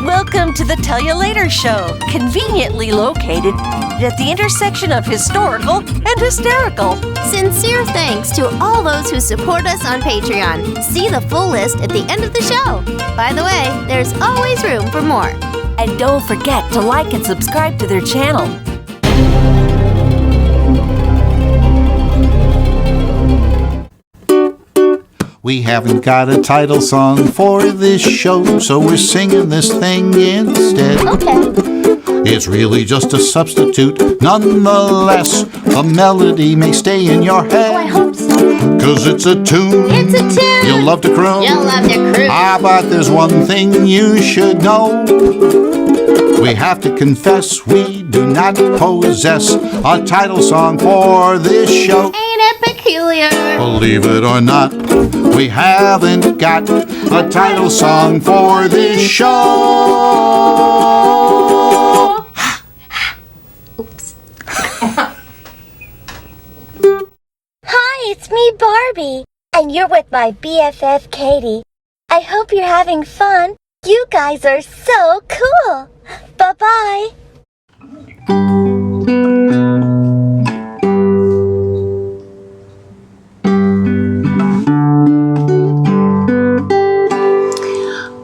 Welcome to the Tell You Later show, conveniently located at the intersection of historical and hysterical. Sincere thanks to all those who support us on Patreon. See the full list at the end of the show. By the way, there's always room for more. And don't forget to like and subscribe to their channel. We haven't got a title song for this show, so we're singing this thing instead. Okay. It's really just a substitute. Nonetheless, the melody may stay in your head. Oh, I hope so. 'Cause it's a tune. It's a tune. You'll love to croon. You'll love to cruise. But there's one thing you should know. We have to confess we do not possess a title song for this show. Ain't it peculiar? Believe it or not, we haven't got a title song for this show. Oops. Hi, it's me, Barbie, and you're with my BFF, Katie. I hope you're having fun. You guys are so cool. Bye-bye.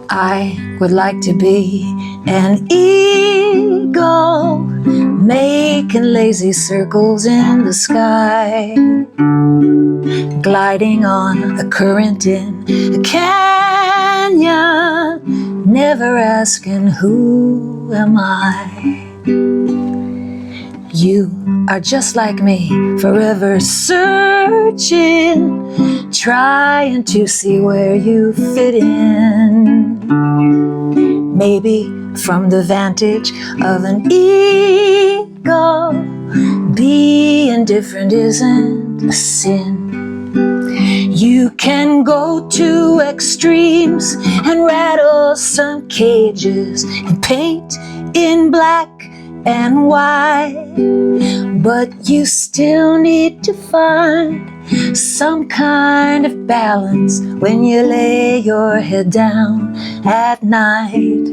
I would like to be an eagle, making lazy circles in the sky, gliding on a current in a canyon, never asking who am I. You are just like me, forever searching, trying to see where you fit in. Maybe from the vantage of an eagle, being different isn't a sin. You can go to extremes and rattle some cages and paint in black and white, but you still need to find some kind of balance when you lay your head down at night.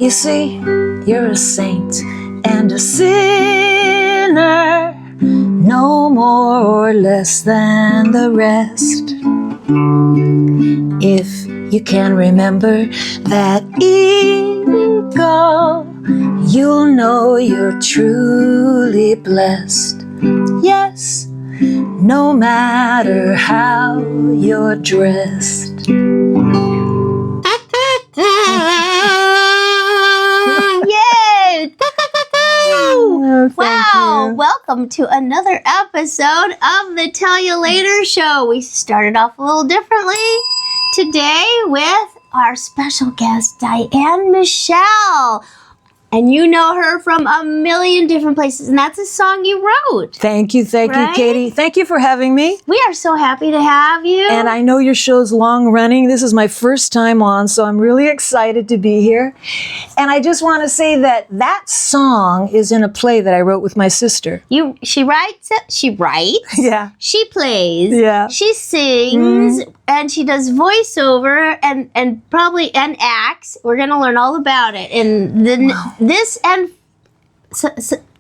You see, you're a saint and a sinner, no more or less than the rest. If you can remember that eagle, you'll know you're truly blessed. Yes, no matter how you're dressed. Yay! Oh, Wow! you. Welcome to another episode of the Tell You Later show. We started off a little differently today with our special guest, Diane Michelle. And you know her from a million different places, and that's a song you wrote. Thank you, Right? Katie. Thank you for having me. We are so happy to have you. And I know your show's long running. This is my first time on, so I'm really excited to be here. And I just want to say that that song is in a play that I wrote with my sister. She writes it. She writes. Yeah. She plays. Yeah. She sings. And she does voiceover and probably and acts. We're gonna learn all about it. And then this and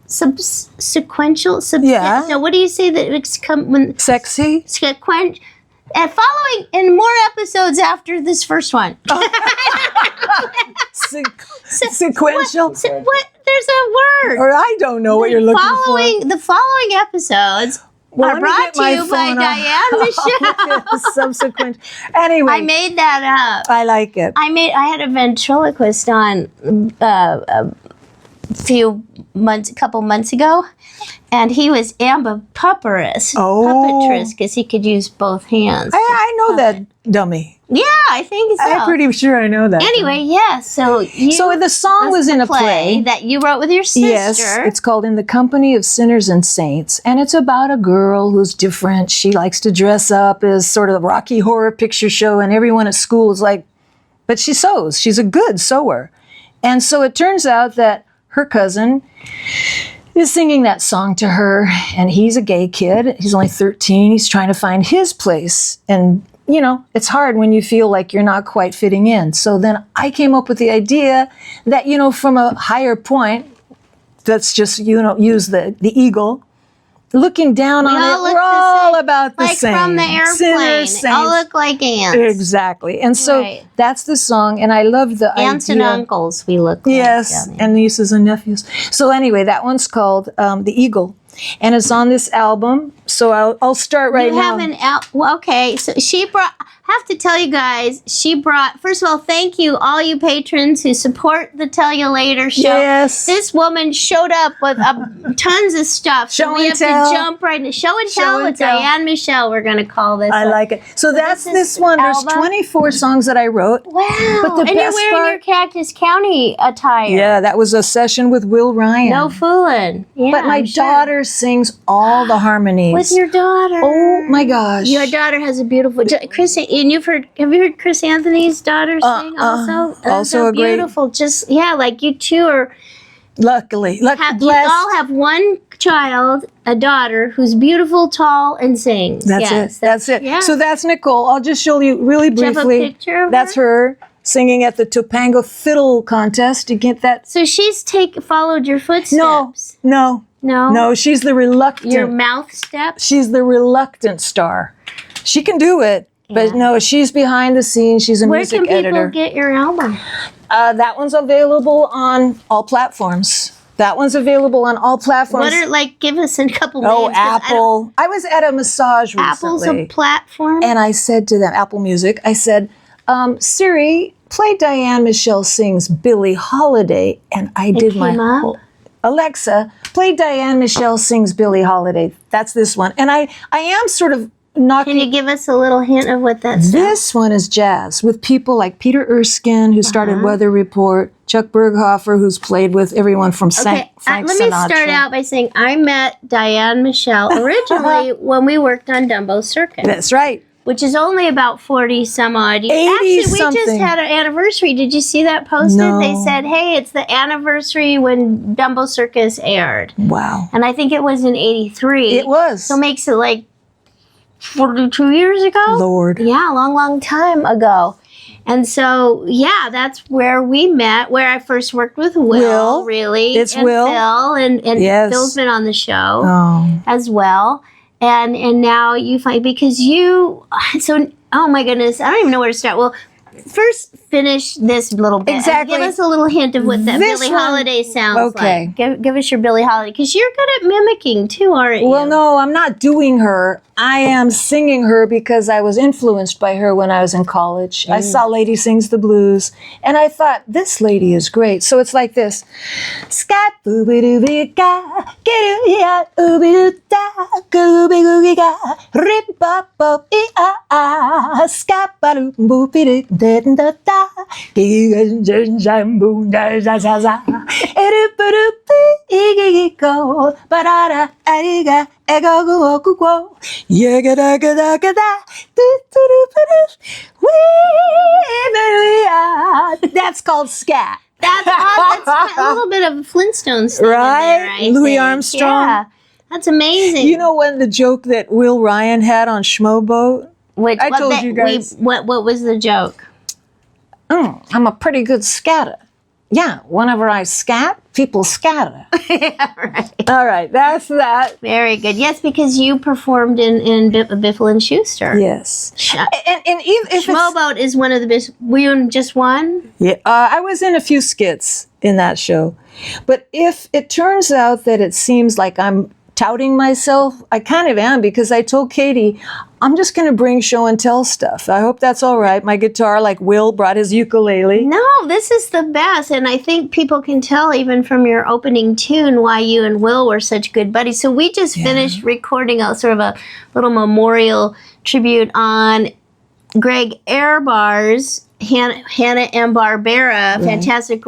sequential. Yeah. No, what do you say that it's come when Sexy. sequential? And following in more episodes after this first one. Sequential. What? There's a word. Or I don't know what you're looking for. The following episodes Well, are let me brought get to my you by phone Diane Michelle. Subsequent. Anyway, I made that up. I like it. I had a ventriloquist on a couple months ago, and he was ambipupperous, puppetress, because he could use both hands. I know that dummy. Yeah, I think so. I'm pretty sure I know that. Anyway, yeah. So the song was in a play that you wrote with your sister. Yes, it's called In the Company of Sinners and Saints, and it's about a girl who's different. She likes to dress up as sort of a Rocky Horror Picture Show, and everyone at school is like, but she sews. She's a good sewer. And so it turns out that her cousin is singing that song to her, and he's a gay kid. He's only 13. He's trying to find his place and you know, it's hard when you feel like you're not quite fitting in. So then I came up with the idea that, you know, from a higher point, let's just, you know, use the eagle. Looking down on it, we're all about the same. Like from the airplane, Sinners, all saints. look like ants. Exactly. And so Right. that's the song, and I love the Aunts idea. and uncles, we look like. Yes, down there. and nieces and nephews. So anyway, that one's called The Eagle, and it's on this album. So I'll start right You now. have an well, okay, so she brought, I have to tell you guys, she brought, first of all, thank you, all you patrons who support the Tell You Later show. Yes. This woman showed up with tons of stuff. So Show we and have tell. to jump right into Show and Show Tell and with tell. Diane Michelle, we're going to call this. I like it. So that's this this one. There's album? 24 songs that I wrote. Wow. But the and you're best wearing part- your Cactus County attire. Yeah, that was a session with Will Ryan. No fooling. Yeah, But my I'm sure. daughter sings all the harmonies. With your daughter. Oh my gosh. Your daughter has a beautiful Chris, and have you heard Chris Anthony's daughter sing also? also So a great- beautiful. Just like you two are Luckily, you blessed. all have one child, a daughter who's beautiful, tall, and sings. That's Yes, it. That's it. Yeah. So that's Nicole. I'll just show you really Do you have a briefly. picture of That's her singing at the Topanga Fiddle Contest. You get that? So she's followed your footsteps. No. No. She's the reluctant. Your mouth steps. She's the reluctant star. She can do it, but Yeah. no, she's behind the scenes. She's a Where music can people editor. get your album? That one's available on all platforms. That one's available on all platforms. What are give us a couple Oh, names? 'cause I don't- Apple. I was at a massage Apple's recently. a platform. And I said to them, Apple Music, I said, Siri, play Diane Michelle Sings Billie Holiday. And I did my came up? whole, Alexa, play Diane Michelle Sings Billie Holiday. That's this one. And I am sort of knocking. Can you give us a little hint of what that's? This one is jazz with people like Peter Erskine, who started Weather Report, Chuck Berghofer, who's played with everyone from Okay, Frank let me Sinatra. start out by saying I met Diane Michelle originally when we worked on Dumbo Circus, That's right. which is only about 40 some odd years. 80 Actually, we just something. had an anniversary. Did you see that posted? No. They said, hey, it's the anniversary when Dumbo Circus aired. Wow. And I think it was in 83. It was. So makes it like 42 years ago? Lord. Yeah, a long, long time ago. And so, yeah, that's where we met, where I first worked with Will, really. It's and Will. Phil, and Yes. Phil's been on the show Oh. as well. And now you find, because you, so, oh my goodness, I don't even know where to start. Well, first finish this little bit. Exactly. Give us a little hint of what that This Billie one- Holiday sounds Okay. like. Give us your Billie Holiday, because you're good at mimicking too, aren't you? Well, no, I'm not doing her. I am singing her because I was influenced by her when I was in college. I saw Lady Sings the Blues, and I thought, this lady is great. So it's like this. Scat booby-dooby-ga, get-oo-ya, ooby-doo-da, gooby-gooby-ga, rip-bop-bop-ee-ah-ah, scat-ba-doo-boopy-doo-da-da-da, gee-ga-jam-jam-boom-da-za-za-za, ee-doo-ba-doo-bee-ee-gee-go, ba-da-da-ah-dee-ga, ego-go-go-go, yeah-ga-da-ga-da-ga-da, doo-doo-doo-ba-doo, wee-ba-doo-ya. That's called scat. That's awesome. That's a little bit of a Flintstones thing in Right? there, I Louis think. Armstrong. Yeah, that's amazing. You know when the joke that Will Ryan had on Schmoboat? Which, I told you guys. what was the joke? I'm a pretty good scatter. Yeah, whenever I scat, people scatter. Yeah, right. All right, that's that. Very good. Yes, because you performed in Biffle and Schuster. Yes. Sh- And if it's... Schmoboat is one of the best. Were you in just one? Yeah, I was in a few skits in that show. But if it turns out that it seems like I'm touting myself, I kind of am, because I told Katie, I'm just going to bring show and tell stuff. I hope that's all right. My guitar, like Will, brought his ukulele. No, this is the best. And I think people can tell even from your opening tune why you and Will were such good buddies. So we just finished recording a sort of a little memorial tribute on Greg Airbar's Hannah and Barbera, Fantastic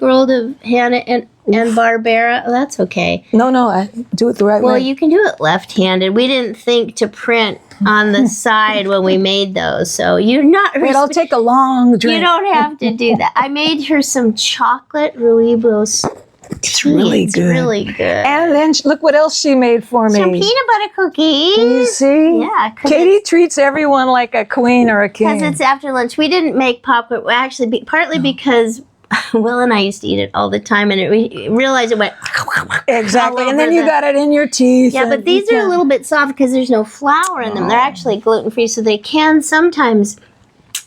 World of Hannah and Barbera. Oh, that's okay. No, I do it the right Well, way. you can do it left-handed. We didn't think to print on the side when we made those, so you're not. Wait, I'll take a long drink. You don't have to do that. I made her some chocolate Ruibos It's really It's good. really good. And then look what else she made for me. Some peanut butter cookies. Can you see? Yeah, Katie treats everyone like a queen or a king. because it's after lunch. We didn't make popcorn. Well, actually, partly because Will and I used to eat it all the time, and we realized it went Exactly. all And then over you the- got it in your teeth. Yeah, but these are a little bit soft because there's no flour in them. They're actually gluten-free, so they can sometimes,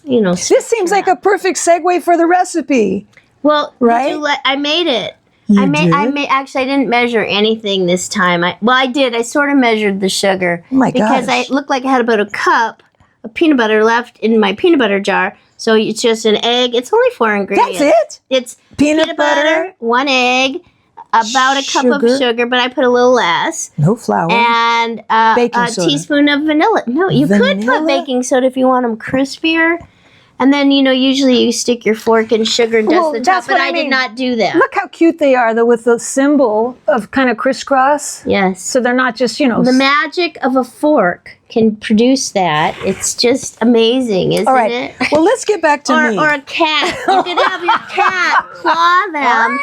This seems like a perfect segue for the recipe. Well, Right? I made it. You I made. did? Actually, I didn't measure anything this time. I did. I sort of measured the sugar my because gosh. I looked like I had about a cup of peanut butter left in my peanut butter jar. So it's just an egg. It's only 4 ingredients. That's it? It's Peanut butter, 1 egg, about a cup of sugar. sugar, but I put a little less, No flour. and Baking a soda. teaspoon of vanilla. No, you could Vanilla? put baking soda if you want them crispier. And then, usually you stick your fork in sugar and dust Well, the top, that's but what I I did mean. not do that. Look how cute they are, though, with the symbol of kind of crisscross. Yes. So they're not just, The magic of a fork can produce that. It's just amazing, isn't All right. it? Well, let's get back to me. Or a cat. You could have your cat claw them.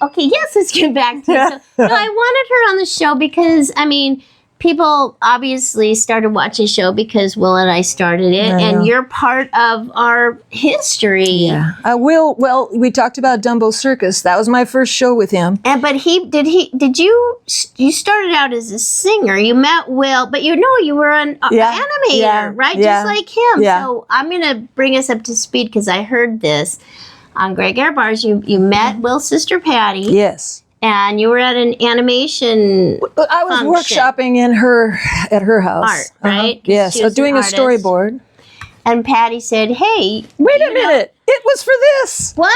Okay, yes, let's get back to it. So, no, I wanted her on the show because, people obviously started watching the show because Will and I started it, I know. and you're part of our history. Yeah. Well, we talked about Dumbo Circus. That was my first show with him. But you started out as a singer. You met Will, but you were an animator, right? Yeah. Just like him. Yeah. So I'm going to bring us up to speed because I heard this on Greg Airbars. You met Will's sister Patty, Yes. and you were at an animation But I was function. workshopping at her house. Art, right? Yes. She So was an doing a artist. storyboard. And Patty said, "Hey, Wait a minute. It was for this. what?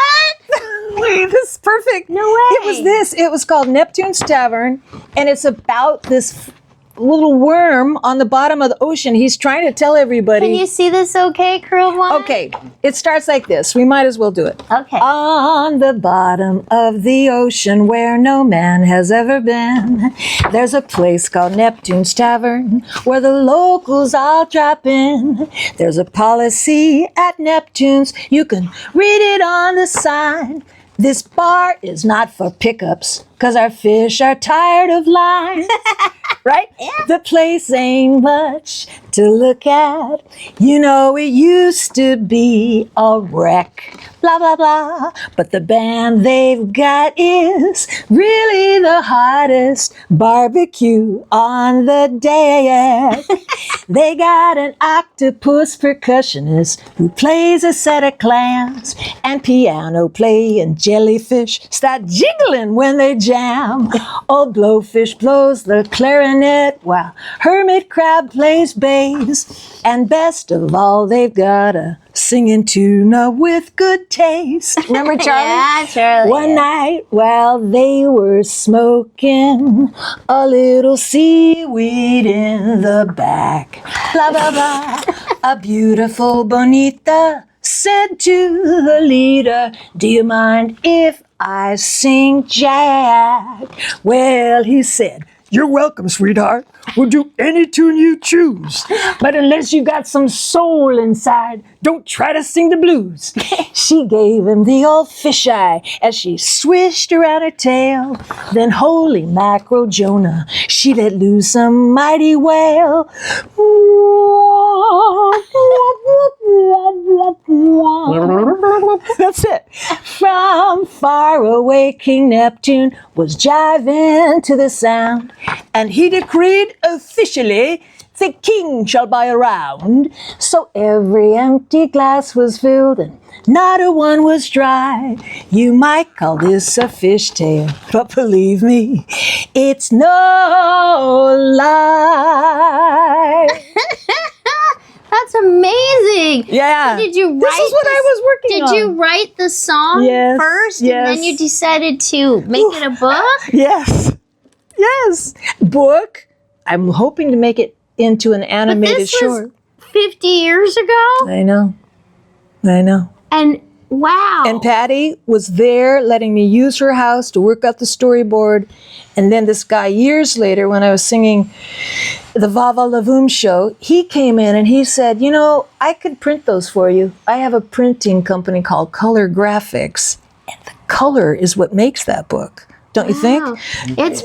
This is perfect. No way. It was this. It was called Neptune's Tavern, and it's about this little worm on the bottom of the ocean. He's trying to tell everybody. Can you see this okay, Crew One? Okay, it starts like this. We might as well do it. Okay. On the bottom of the ocean where no man has ever been, there's a place called Neptune's Tavern where the locals all drop in. There's a policy at Neptune's. You can read it on the sign. This bar is not for pickups, 'cause our fish are tired of lines. Right? The place ain't much to look at. It used to be a wreck. Blah, blah, blah. But the band they've got is really the hottest barbecue on the deck. They got an octopus percussionist who plays a set of clams, and piano play and jellyfish start jiggling when they jam. Old Blowfish blows the clarinet while Hermit Crab plays bass. And best of all, they've got a singing tuna with good taste. Remember, Charlie? Yeah, Charlie. One night while they were smoking, a little seaweed in the back. Blah, blah, blah. A beautiful bonita said to the leader, "Do you mind if I sing Jack?" Well, he said, "You're welcome, sweetheart. We'll do any tune you choose. But unless you got some soul inside, don't try to sing the blues." She gave him the old fisheye as she swished around her tail. Then holy mackerel Jonah, she let loose a mighty wail. That's it. From far away, King Neptune was jiving to the sound, and he decreed officially, "The king shall buy a round." So every empty glass was filled, and not a one was dry. You might call this a fishtail, but believe me, it's no lie. That's amazing. Yeah. So did you write This is what I was working on. Did you write the song Yes, first, yes. and then you decided to make it a book? Yes. Yes. Book. I'm hoping to make it into an animated this short. was 50 years ago? I know. And wow. And Patty was there letting me use her house to work out the storyboard. And then this guy, years later, when I was singing the VaVaLaVoom show, he came in and he said, I could print those for you. I have a printing company called Color Graphics. And the color is what makes that book. Don't you think? Wow. It's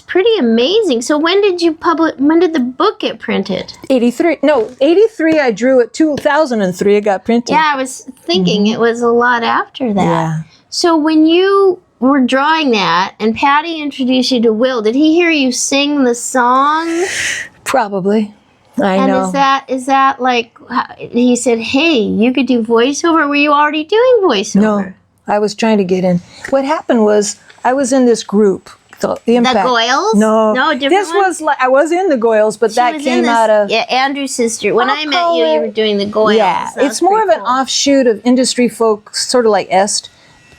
pretty amazing. So when did the book get printed? 83. No, 83 I drew it. 2003 it got printed. Yeah, I was thinking it was a lot after that. Yeah. So when you were drawing that and Patty introduced you to Will, did he hear you sing the song? Probably. I And know. is that like, he said, hey, you could do voiceover? Were you already doing voiceover? No, I was trying to get in. What happened was I was in this group. The Impact. The Goyles? No, No, a different this one? was like I was in the Goyles, but She that was came in this, out of Andrew's sister. When I'll I met call you, you it- were doing the Goyles. Yeah, That it's was more of pretty an cool. offshoot of industry folk, sort of like Est.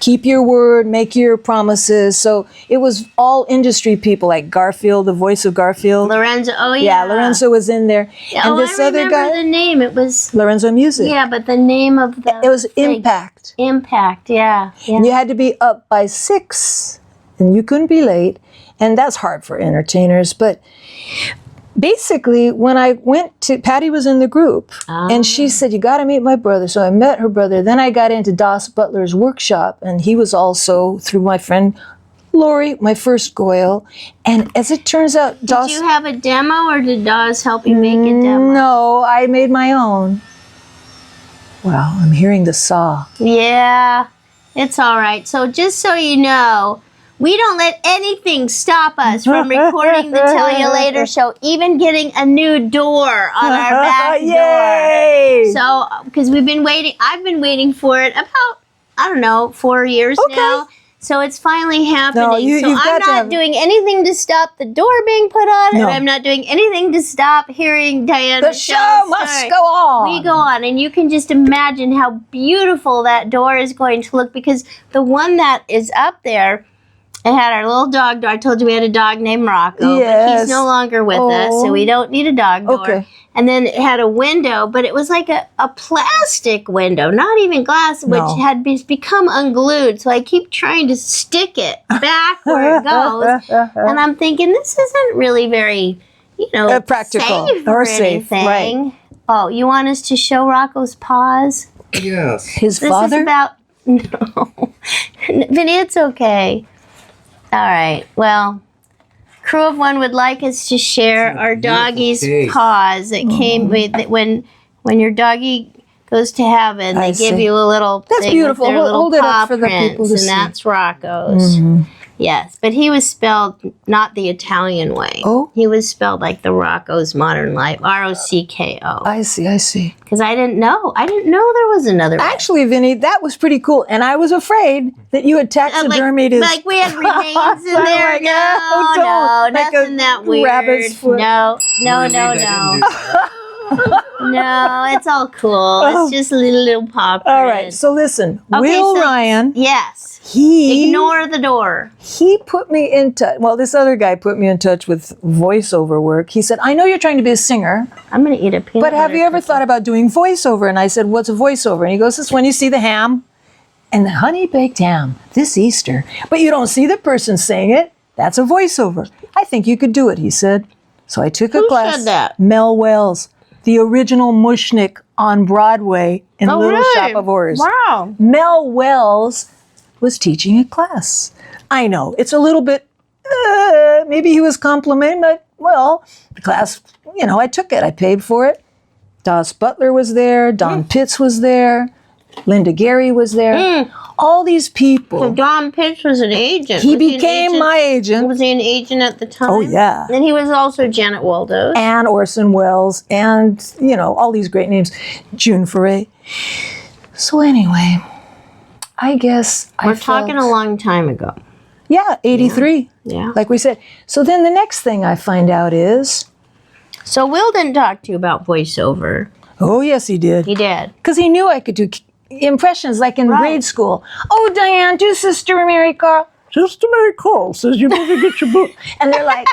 Keep your word, make your promises. So it was all industry people, like Garfield, the voice of Garfield. Lorenzo, oh Yeah, yeah. Lorenzo was in there, and this I other remember guy, the name. It was, Lorenzo Music. yeah, but the name of the... It was thing. Impact. Impact, yeah. And you had to be up by 6, and you couldn't be late, and that's hard for entertainers. But basically, when I went to, Patty was in the group, and she said, you got to meet my brother. So I met her brother. Then I got into Doss Butler's workshop, and he was also, through my friend Lori, my first Goyle. And as it turns out, Doss... Did you have a demo, or did Dawes help you make a demo? No, I made my own. Wow, I'm hearing the saw. Yeah, it's all right. So just so you know, we don't let anything stop us from recording the Tell You Later show, even getting a new door on our back door. Yay! So, because I've been waiting for it about, I don't know, 4 years now. So it's finally happening. No, you've I'm got to not have- doing anything to stop the door being put on, No. and I'm not doing anything to stop hearing Diane The Michelle's show must story. go on. We go on, and you can just imagine how beautiful that door is going to look, because the one that is up there, it had our little dog door. I told you we had a dog named Rocco, but Yes. he's no longer with us, so we don't need a dog door. Okay. And then it had a window, but it was like a plastic window, not even glass, which No. had become unglued. So I keep trying to stick it back where it goes. And I'm thinking, this isn't really very, Practical safe or or safe, anything. right. Oh, you want us to show Rocco's paws? Yes. His This father? is about... No. Vinny, it's okay. All right. Well, Crew of One would like us to share our doggy's face. paws that came with when your doggy goes to heaven. They I give see. you a little That's thing beautiful. with their little Hold it up paw for the people prints, to and see. that's Rocco's. Yes, but he was spelled not the Italian way. Oh? He was spelled like the Rocco's Modern Life, Rocko. I see. Because I didn't know there was another way. Actually, Vinny, that was pretty cool. And I was afraid that you had taxidermied his... like we had remains in I'm there. like, No, oh, don't. Like nothing a that weird. rabbit's foot. No. No, it's all cool. It's just a little paw print. All right, so listen. Will Ryan, Yes. he Ignore the door. put me in touch. Well, this other guy put me in touch with voiceover work. He said, I know you're trying to be a singer, I'm going to eat a peanut but have butter you ever cookie. thought about doing voiceover? And I said, what's a voiceover? And he goes, it's when you see the ham and the honey baked ham this Easter, but you don't see the person saying it. That's a voiceover. I think you could do it, he said. So I took a Who class. said that? Mel Wells, the original Mushnik on Broadway in Oh, Little really? Shop of Horrors. Wow. Mel Wells was teaching a class. I know, it's a little bit, maybe he was complimenting, but, well, the class, I took it. I paid for it. Doss Butler was there. Don Pitts was there. Linda Gary was there. All these people. So Don Pitts was an agent. He Was an became agent? my agent. Was he an agent at the time? Oh, yeah. And he was also Janet Waldo's. And Orson Welles, and, all these great names. June Foray. So anyway, I guess We're talking a long time ago. Yeah, 83. Yeah. Like we said. So then the next thing I find out is, So Will didn't talk to you about voiceover. oh, yes, he did. He did. Because he knew I could do impressions like in Right. grade school. Oh, Diane, do Sister Mary Carl. Sister Mary Carl says you better get your book. And they're like,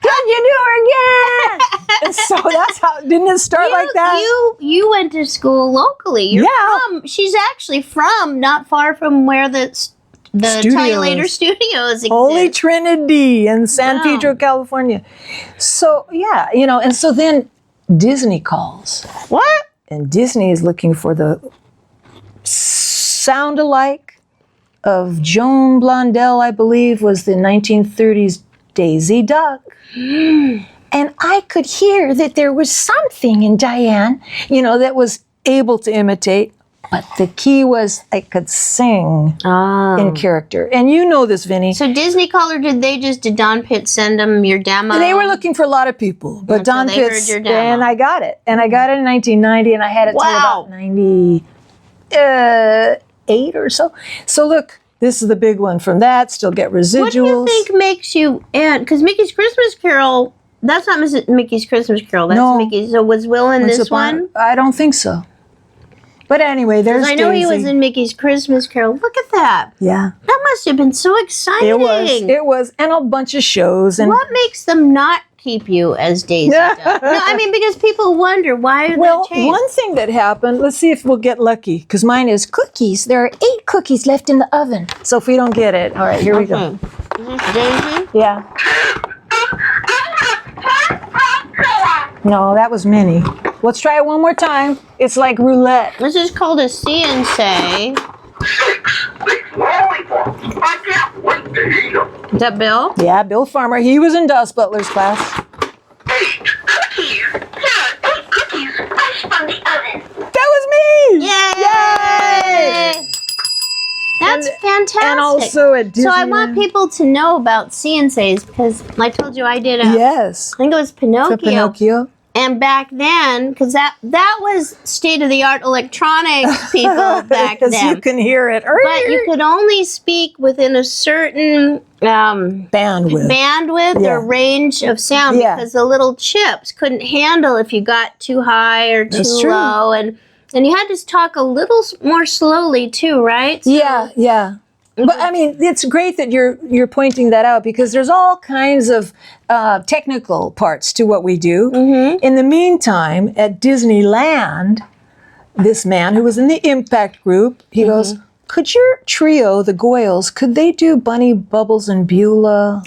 can you do her again? And so that's how, didn't it start like that? You went to school locally. You're Yeah. she's actually from not far from where the Tell You Later Studios exist. Holy Trinity in San Wow. Pedro, California. So, yeah, and so then Disney calls. What? And Disney is looking for the sound alike, of Joan Blondell, I believe, was the 1930s Daisy Duck. And I could hear that there was something in Diane, that was able to imitate. But the key was I could sing in character. And you know this, Vinny. So Disney called, or did Don Pitt send them your demo? They were looking for a lot of people. But Until Don they Pitt, heard your demo. and I got it. And I got it in 1990, and I had it till about 98 or so. So look, this is the big one from that. Still get residuals. What do you think makes you, because Mickey's Christmas Carol, that's not Mickey's Christmas Carol. That's No. Mickey's. So was Will in this one? I don't think so. But anyway, there's I know Daisy. he was in Mickey's Christmas Carol. Look at that. Yeah. That must have been so exciting. It was. And a bunch of shows. And What makes them not keep you as Daisy Duck? No, I mean, because people wonder, why did well, that change? one thing that happened, let's see if we'll get lucky, because mine is cookies. There are 8 cookies left in the oven. So if we don't get it, all right, here we go. Is this Daisy? Yeah. No, that was Minnie. Let's try it one more time. It's like roulette. This is called a CNC. 6 lollipops. I can't wait to eat them. Is that Bill? Yeah, Bill Farmer. He was in Das Butler's class. 8 cookies. Yeah, 8 cookies fresh from the oven. That was me! Yay! That's fantastic. And also at Disney. So I want people to know about CNCs because I told you I did a, Yes. I think it was Pinocchio. For Pinocchio. And back then, because that was state-of-the-art electronics people back Because then. you can hear it. But you could only speak within a certain bandwidth Yeah. or range of sound Yeah. because the little chips couldn't handle if you got too high or too That's true. low. And you had to talk a little more slowly too, right? So- Yeah. But I mean, it's great that you're pointing that out because there's all kinds of technical parts to what we do. In the meantime, at Disneyland, this man who was in the Impact Group, he goes, "Could your trio, the Goyles, could they do Bunny, Bubbles, and Beulah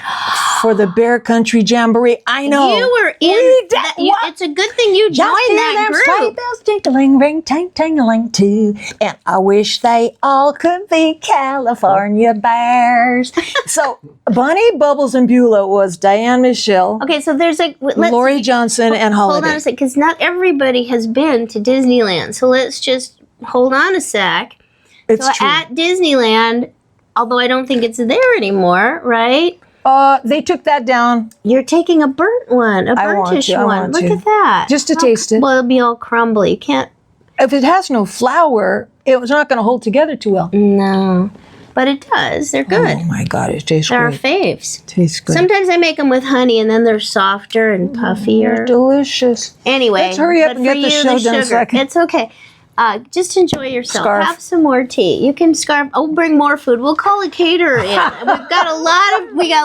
for the Bear Country Jamboree?" I know. You were in. It's a good thing you Just joined hear that them group. sleigh bells jingling, ring, tang, tangling too. And I wish they all could be California Bears. So Bunny, Bubbles, and Beulah was Diane Michelle, Okay, so there's Lori Johnson, and Hold Holiday. on a sec, because not everybody has been to Disneyland. So let's just hold on a sec. It's So true. at Disneyland, although I don't think it's there anymore, right? They took that down You're taking a burnt one, a I want burnt-ish to, I one. want Look to. at that. just to taste it. Well, it'll be all crumbly. You can't. If it has no flour, it was not going to hold together too well. No, but it does. They're good. Oh my God, it tastes They're our great. faves. Tastes good. Sometimes I make them with honey, and then they're softer and puffier. Delicious. Anyway, Let's hurry up but and for get the you, show done so sugar. I can- It's okay. Just enjoy yourself. Scarf. Have some more tea. You can scarf. Oh, bring more food. We'll call a caterer in. We got a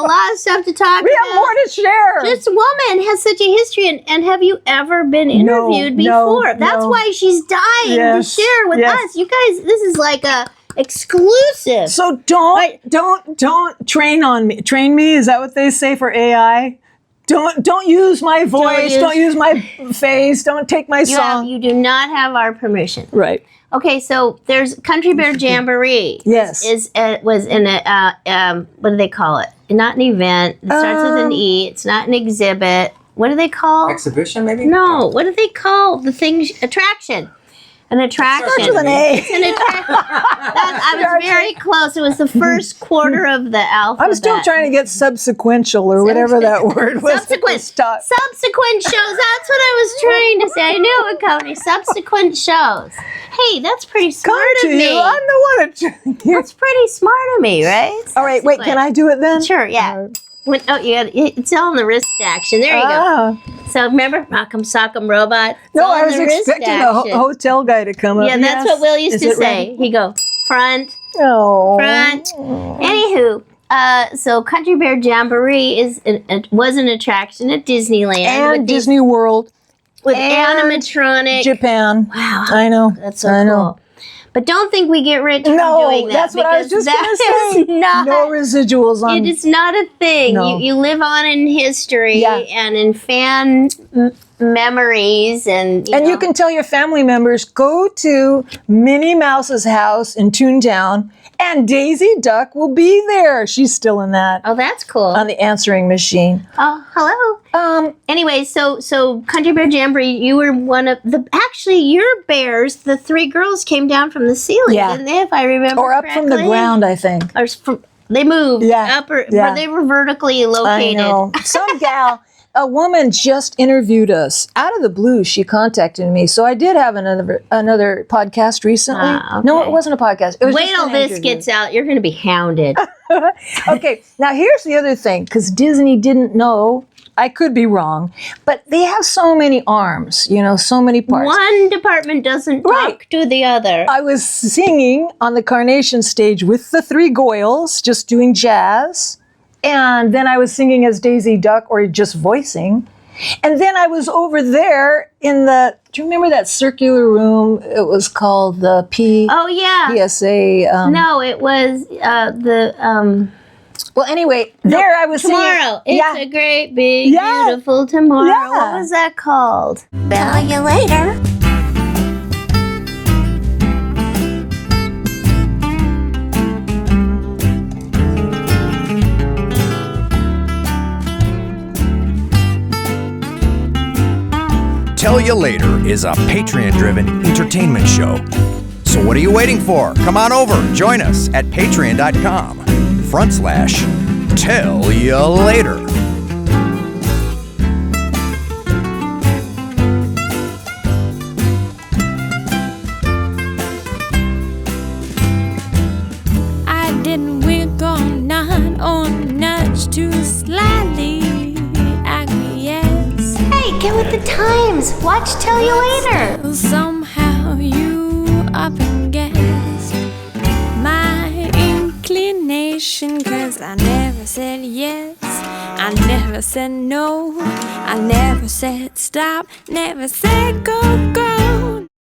lot of stuff to talk We about. have more to share. This woman has such a history, and have you ever been interviewed no, before? That's no. why she's dying Yes, to share with yes. us. You guys, this is like a exclusive. So don't train on me. Train me, is that what they say for AI? Don't use my voice, don't use my face, don't take my song. You do not have our permission. Right. Okay, so there's Country Bear Jamboree. Yes. Was in a what do they call it? Not an event. It starts with an E. It's not an exhibit. What do they call? Exhibition, maybe? No. What do they call the thing? Attraction. An attraction. Starts with an A. It's an attraction. I was very close. It was the first quarter of the alphabet. I'm still trying to get subsequential or whatever that word was. Subsequent. Stop. Subsequent shows. That's what I was trying to say. I knew it would come to me. Subsequent shows. Hey, that's pretty smart Come of to me. you. I'm the one. That's pretty smart of me, right? All right, wait, can I do it then? Sure, yeah. It's all in the wrist action. There you go. So remember, Rock'em Sock'em Robot? It's No, all I in was the wrist expecting a action. hotel guy to come up. Yeah, that's Yes. what Will used Is to it say. ready? He'd go, front, Oh. front. Anywho, so Country Bear Jamboree was an attraction at Disneyland. And with these- Disney World. with and animatronic. Japan. Wow. I know. That's so I know. cool. But don't think we get rich from No, doing that. that's what I was because just going to that say. is not, No residuals on. it is not a thing. No. You live on in history Yeah. and in fan memories. And you can tell your family members, go to Minnie Mouse's house in Toontown And Daisy Duck will be there. She's still in that. Oh, that's cool. On the answering machine. Oh, hello. Anyway, so Country Bear Jamboree, you were one of the. Actually, your bears, the 3 girls came down from the ceiling, didn't they? If I remember, or up from the ground, I think. Or they moved up, but they were vertically located. I know. Some gal. A woman just interviewed us. Out of the blue, she contacted me. So I did have another podcast recently. Okay. No, it wasn't a podcast. It was Wait just till an this interview. gets out. You're going to be hounded. Okay, now here's the other thing, because Disney didn't know. I could be wrong, but they have so many arms, so many parts. One department doesn't talk to the other. I was singing on the Carnation stage with the 3 Goyles, just doing jazz. And then I was singing as Daisy Duck or just voicing. And then I was over there in do you remember that circular room? It was called the Oh, yeah. PSA. No, it was Well, anyway, there I was Tomorrow. singing. It's a great, big, beautiful tomorrow. Yeah. What was that called? Tell you later. Tell You Later is a Patreon-driven entertainment show. So what are you waiting for? Come on over, join us at patreon.com/Tell You Later. I didn't wink or nod or nudge too slightly. Acquiesce. Hey, get with the times. Watch Tell You Later. Somehow you up and guessed my inclination, 'cause I never said yes, I never said no, I never said stop, never said go, go.